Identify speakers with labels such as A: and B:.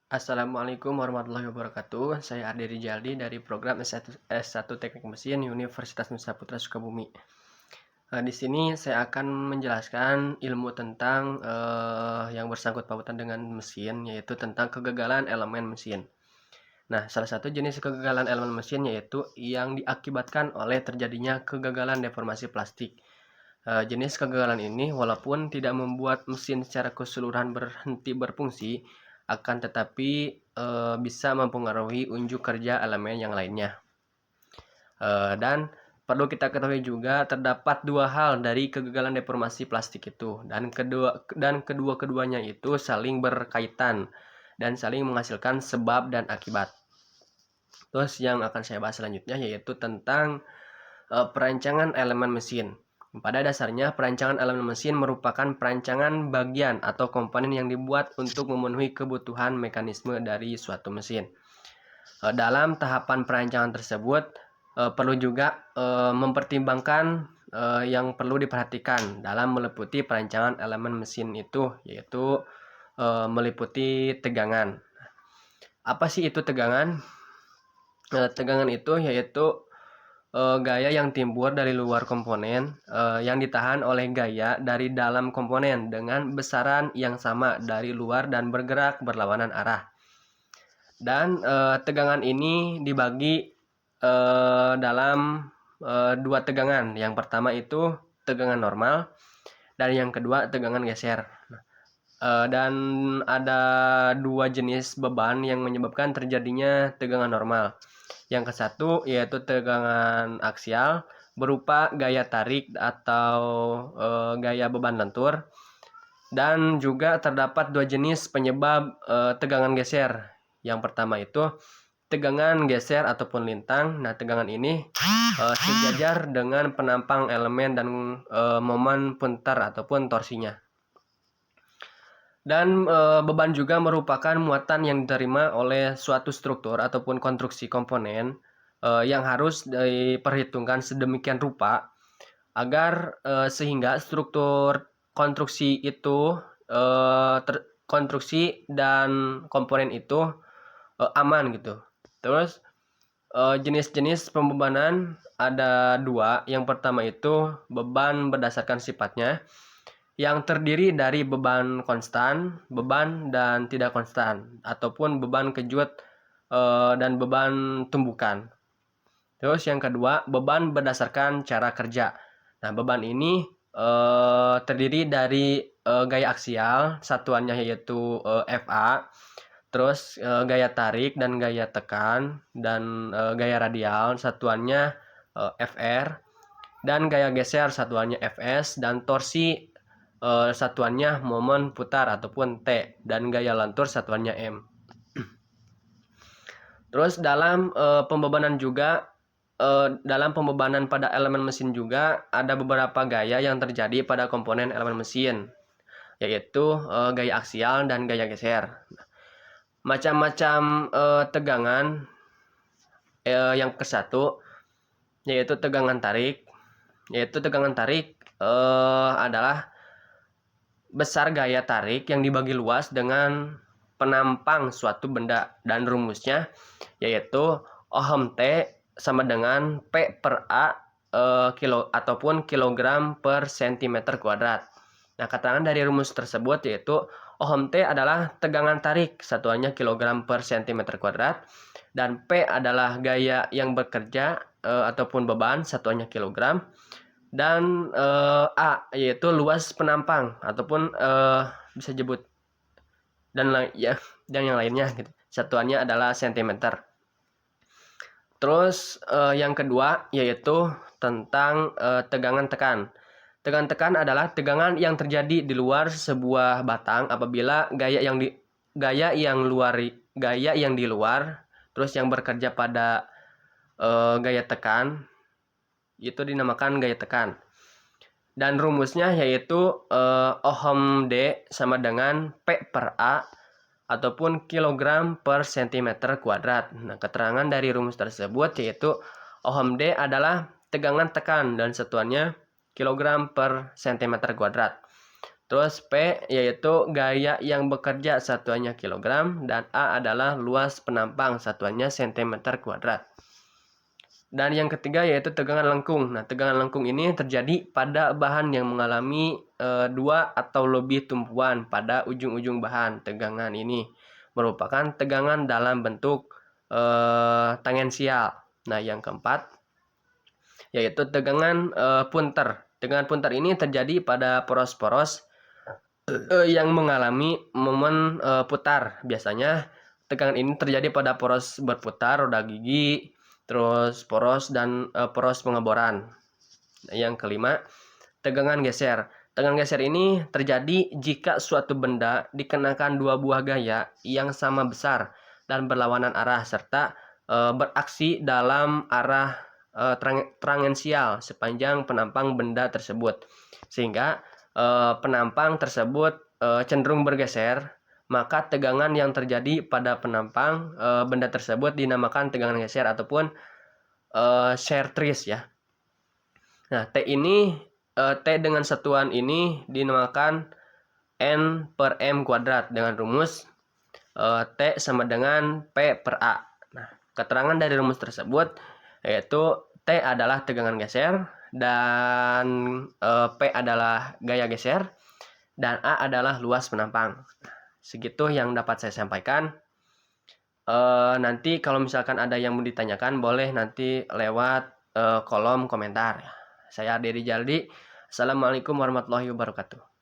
A: Assalamualaikum warahmatullahi wabarakatuh. Saya Ade Rijaldi dari program S1 Teknik Mesin Universitas Nusa Putra Sukabumi. Di sini saya akan menjelaskan ilmu tentang yang bersangkut pautan dengan mesin, yaitu tentang kegagalan elemen mesin. Nah, salah satu jenis kegagalan elemen mesin yaitu yang diakibatkan oleh terjadinya kegagalan deformasi plastik. Jenis kegagalan ini walaupun tidak membuat mesin secara keseluruhan berhenti berfungsi, akan tetapi bisa mempengaruhi unjuk kerja elemen yang lainnya. Dan perlu kita ketahui juga terdapat dua hal dari kegagalan deformasi plastik itu, dan kedua-keduanya itu saling berkaitan dan saling menghasilkan sebab dan akibat. Terus yang akan saya bahas selanjutnya yaitu tentang perancangan elemen mesin. Pada dasarnya, perancangan elemen mesin merupakan perancangan bagian atau komponen yang dibuat untuk memenuhi kebutuhan mekanisme dari suatu mesin. Dalam tahapan perancangan tersebut, perlu juga mempertimbangkan yang perlu diperhatikan dalam meliputi perancangan elemen mesin itu, yaitu meliputi tegangan. Apa sih itu tegangan? Tegangan itu yaitu gaya yang timbul dari luar komponen yang ditahan oleh gaya dari dalam komponen dengan besaran yang sama dari luar dan bergerak berlawanan arah. Dan tegangan ini dibagi dalam dua tegangan. Yang pertama itu tegangan normal dan yang kedua tegangan geser. Dan ada dua jenis beban yang menyebabkan terjadinya tegangan normal. Yang ke satu yaitu tegangan aksial berupa gaya tarik atau gaya beban lentur, dan juga terdapat dua jenis penyebab tegangan geser. Yang pertama itu tegangan geser ataupun lintang. Nah, tegangan ini sejajar dengan penampang elemen dan momen putar ataupun torsinya. Dan beban juga merupakan muatan yang diterima oleh suatu struktur ataupun konstruksi komponen yang harus diperhitungkan sedemikian rupa agar sehingga struktur konstruksi itu konstruksi dan komponen itu aman gitu. Terus jenis-jenis pembebanan ada dua. Yang pertama itu beban berdasarkan sifatnya, yang terdiri dari beban konstan, beban dan tidak konstan, ataupun beban kejut dan beban tumbukan. Terus yang kedua, beban berdasarkan cara kerja. Nah, beban ini terdiri dari gaya aksial, satuannya yaitu FA, terus gaya tarik dan gaya tekan, dan gaya radial, satuannya FR, dan gaya geser, satuannya Fs, dan torsi satuannya momen putar ataupun T, dan gaya lentur satuannya M. Terus dalam pembebanan juga dalam pembebanan pada elemen mesin juga ada beberapa gaya yang terjadi pada komponen elemen mesin, yaitu gaya aksial dan gaya geser. Macam-macam tegangan yang ke satu yaitu tegangan tarik. Tegangan tarik adalah besar gaya tarik yang dibagi luas dengan penampang suatu benda, dan rumusnya yaitu ohm T sama dengan P per A kilo ataupun kilogram per sentimeter kuadrat. Nah, keterangan dari rumus tersebut yaitu ohm T adalah tegangan tarik, satuannya kilogram per sentimeter kuadrat, dan P adalah gaya yang bekerja ataupun beban, satuannya kilogram, dan A yaitu luas penampang ataupun bisa disebut dan yang lainnya gitu. Satuannya adalah sentimeter. Terus yang kedua yaitu tentang tegangan tekan. Tegangan tekan adalah tegangan yang terjadi di luar sebuah batang apabila gaya yang di luar terus yang bekerja pada gaya tekan itu dinamakan gaya tekan. Dan rumusnya yaitu ohm D sama dengan P per A ataupun kilogram per sentimeter kuadrat. Nah, keterangan dari rumus tersebut yaitu ohm D adalah tegangan tekan dan satuannya kilogram per sentimeter kuadrat. Terus P yaitu gaya yang bekerja satuannya kilogram, dan A adalah luas penampang satuannya sentimeter kuadrat. Dan yang ketiga yaitu tegangan lengkung. Nah, tegangan lengkung ini terjadi pada bahan yang mengalami dua atau lebih tumpuan pada ujung-ujung bahan. Tegangan ini merupakan tegangan dalam bentuk tangensial. Nah, yang keempat yaitu tegangan punter. Tegangan punter ini terjadi pada poros-poros yang mengalami momen putar. Biasanya tegangan ini terjadi pada poros berputar, roda gigi, terus poros dan poros pengeboran. Yang kelima, tegangan geser. Tegangan geser ini terjadi jika suatu benda dikenakan dua buah gaya yang sama besar dan berlawanan arah serta beraksi dalam arah tangensial sepanjang penampang benda tersebut, sehingga penampang tersebut cenderung bergeser. Maka tegangan yang terjadi pada penampang benda tersebut dinamakan tegangan geser ataupun shear trace ya. Nah, T dengan satuan ini dinamakan N per M kuadrat dengan rumus T sama dengan P per A. Nah, keterangan dari rumus tersebut yaitu T adalah tegangan geser, dan P adalah gaya geser, dan A adalah luas penampang. Segitu yang dapat saya sampaikan. Nanti kalau misalkan ada yang mau ditanyakan, boleh nanti lewat kolom komentar. Saya Ade Rijaldi. Assalamualaikum warahmatullahi wabarakatuh.